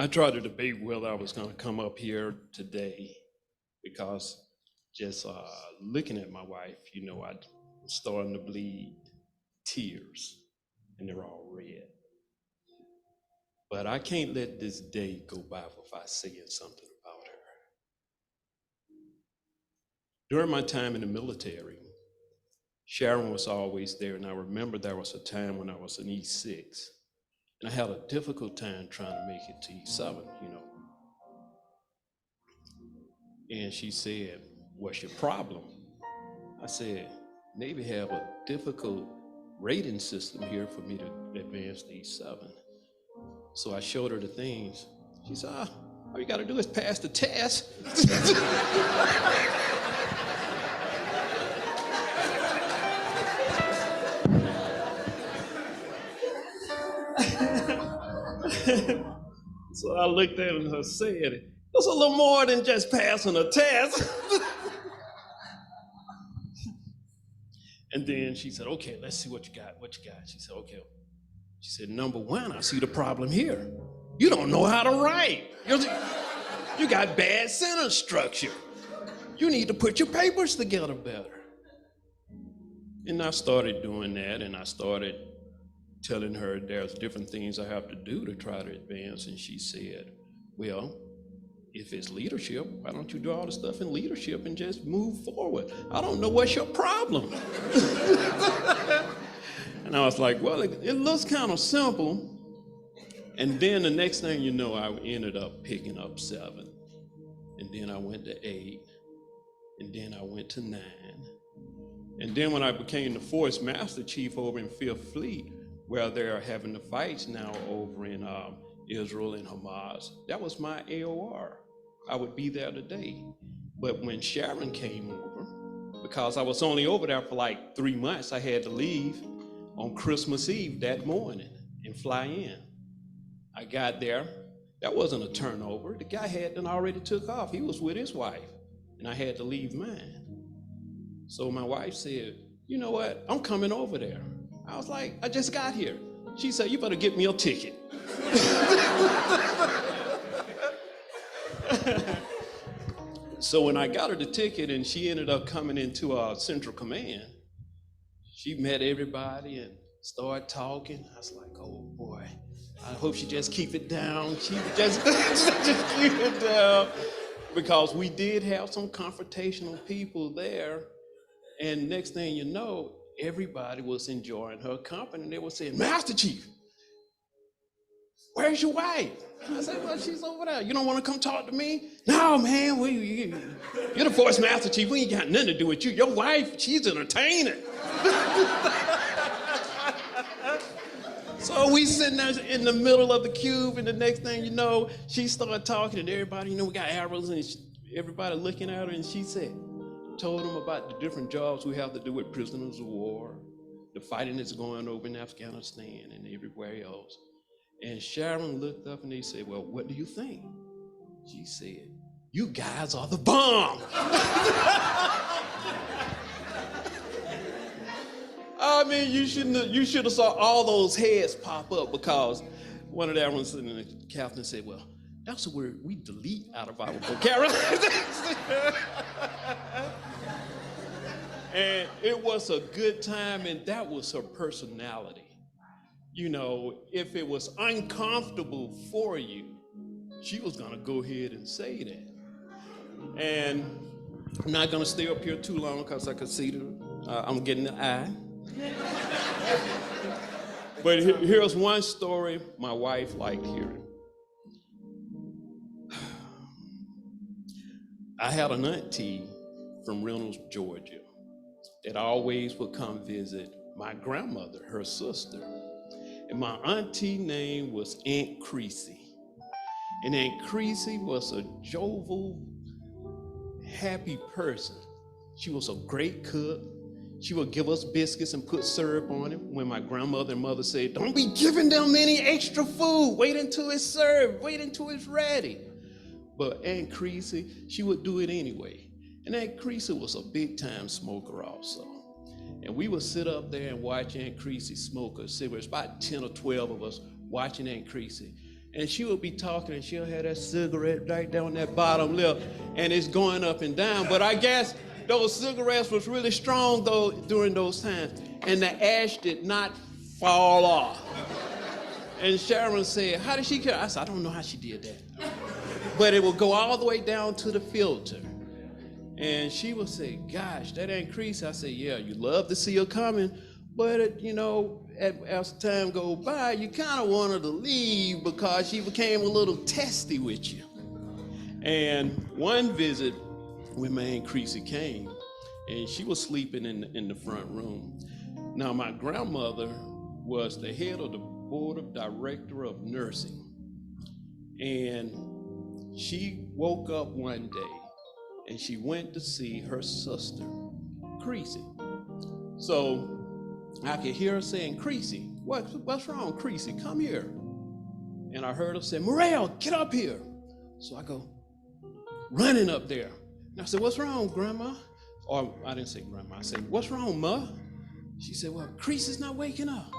I tried to debate whether I was going to come up here today because just looking at my wife, I'm starting to bleed tears and they're all red. But I can't let this day go by without saying something about her. During my time in the military, Sharon was always there, and I remember there was a time when I was in E6, and I had a difficult time trying to make it to E7, And she said, "What's your problem?" I said, "Navy have a difficult rating system here for me to advance to E7. So I showed her the things. She said, all you got to do is pass the test. So I looked at her and said, "It's a little more than just passing a test." And then she said, "Okay, let's see what you got. She said, "Okay." She said, "Number one, I see the problem here. You don't know how to write. You got bad sentence structure. You need to put your papers together better." And I started doing that, and I started telling her there's different things I have to do to try to advance. And she said, "Well, if it's leadership, why don't you do all the stuff in leadership and just move forward? I don't know what's your problem." And I was like, well, it looks kind of simple. And then the next thing you know, I ended up picking up 7. And then I went to 8. And then I went to 9. And then when I became the Force Master Chief over in 5th Fleet, where they're having the fights now over in Israel and Hamas, that was my AOR. I would be there today. But when Sharon came over, because I was only over there for like 3 months, I had to leave on Christmas Eve that morning and fly in. I got there. That wasn't a turnover. The guy had already took off. He was with his wife, and I had to leave mine. So my wife said, "You know what? I'm coming over there." I was like, "I just got here." She said, "You better get me a ticket." So when I got her the ticket and she ended up coming into our Central Command, she met everybody and started talking. I was like, "Oh boy, I hope she just keep it down. She just keep it down." Because we did have some confrontational people there. And next thing you know, everybody was enjoying her company. And they were saying, "Master Chief, where's your wife?" I said, "Well, she's over there. You don't want to come talk to me?" "No, man, you're the Force Master Chief. We ain't got nothing to do with you. Your wife, she's entertaining." So we sitting there in the middle of the cube, and the next thing you know, she started talking, and everybody, we got arrows, and everybody looking at her, and she told them about the different jobs we have to do with prisoners of war, the fighting that's going over in Afghanistan and everywhere else. And Sharon looked up and they said, "Well, what do you think?" She said, "You guys are the bomb." I mean, you should have saw all those heads pop up, because one of the ones in the captain said, "Well, that's a word we delete out of our vocabulary." And it was a good time, and that was her personality. If it was uncomfortable for you, she was gonna go ahead and say that. And I'm not gonna stay up here too long because I could see I'm getting the eye. But here's one story my wife liked hearing. I had an auntie from Reynolds, Georgia, that always would come visit my grandmother, her sister. And my auntie name was Aunt Creasy. And Aunt Creasy was a jovial, happy person. She was a great cook. She would give us biscuits and put syrup on it when my grandmother and mother said, "Don't be giving them any extra food. Wait until it's served. Wait until it's ready." But Aunt Creasy, she would do it anyway. And Aunt Creasy was a big-time smoker also. And we would sit up there and watch Aunt Creasy smoke. There was about 10 or 12 of us watching Aunt Creasy. And she would be talking, and she'll have that cigarette right down that bottom lip, and it's going up and down. But I guess those cigarettes was really strong though during those times, and the ash did not fall off. And Sharon said, "How did she care?" I said, "I don't know how she did that." But it would go all the way down to the filter. And she would say, "Gosh, that ain't creasy." I said, "Yeah, you love to see her coming, but as time goes by, you kind of want her to leave because she became a little testy with you." And one visit, when my Aunt Creasy came, and she was sleeping in the front room. Now, my grandmother was the head of the board of director of nursing. And she woke up one day and she went to see her sister, Creasy. So I could hear her saying, "Creasy, what's wrong, Creasy? Come here." And I heard her say, "Morrell, get up here." So I go running up there. And I said, "What's wrong, Grandma?" Or I didn't say Grandma, I said, "What's wrong, Ma?" She said, "Well, Creasy's not waking up."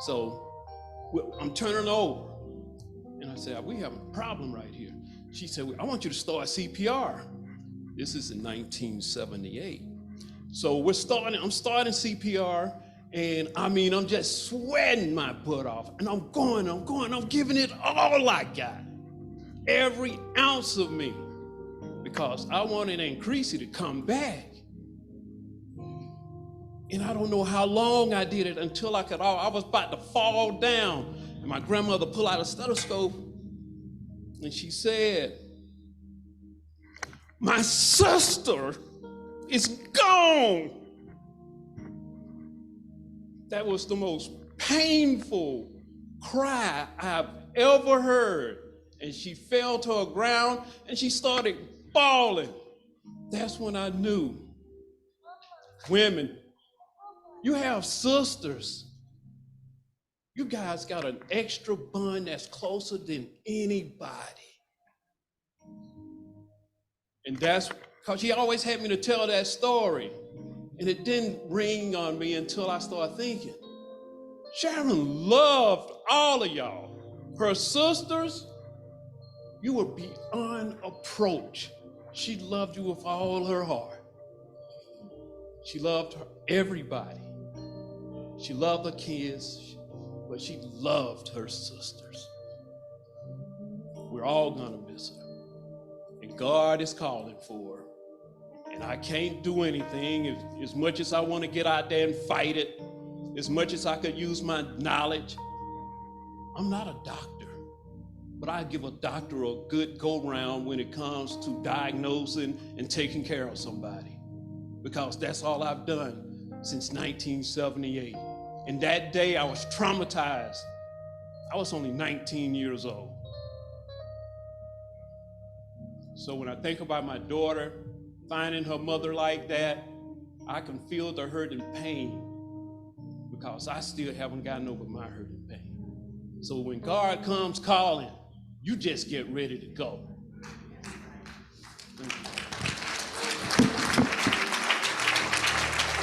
So I'm turning over. And I said, "We have a problem right here." She said, "I want you to start CPR." This is in 1978. So I'm starting CPR, and I'm just sweating my butt off. And I'm giving it all I got. Every ounce of me. Because I wanted Aunt Creasy to come back. And I don't know how long I did it until I was about to fall down. And my grandmother pulled out a stethoscope, and she said, "My sister is gone." That was the most painful cry I've ever heard. And she fell to the ground and she started bawling. That's when I knew, women, you have sisters. You guys got an extra bond that's closer than anybody. And that's because she always had me to tell that story. And it didn't ring on me until I started thinking, Sharon loved all of y'all. Her sisters, you were beyond approach. She loved you with all her heart. She loved everybody. She loved the kids, but she loved her sisters. We're all gonna miss her. And God is calling for her. And I can't do anything as much as I want to get out there and fight it, as much as I could use my knowledge. I'm not a doctor, but I give a doctor a good go-round when it comes to diagnosing and taking care of somebody, because that's all I've done since 1978. And that day I was traumatized. I was only 19 years old. So when I think about my daughter finding her mother like that, I can feel the hurt and pain, because I still haven't gotten over my hurt and pain. So when God comes calling, you just get ready to go.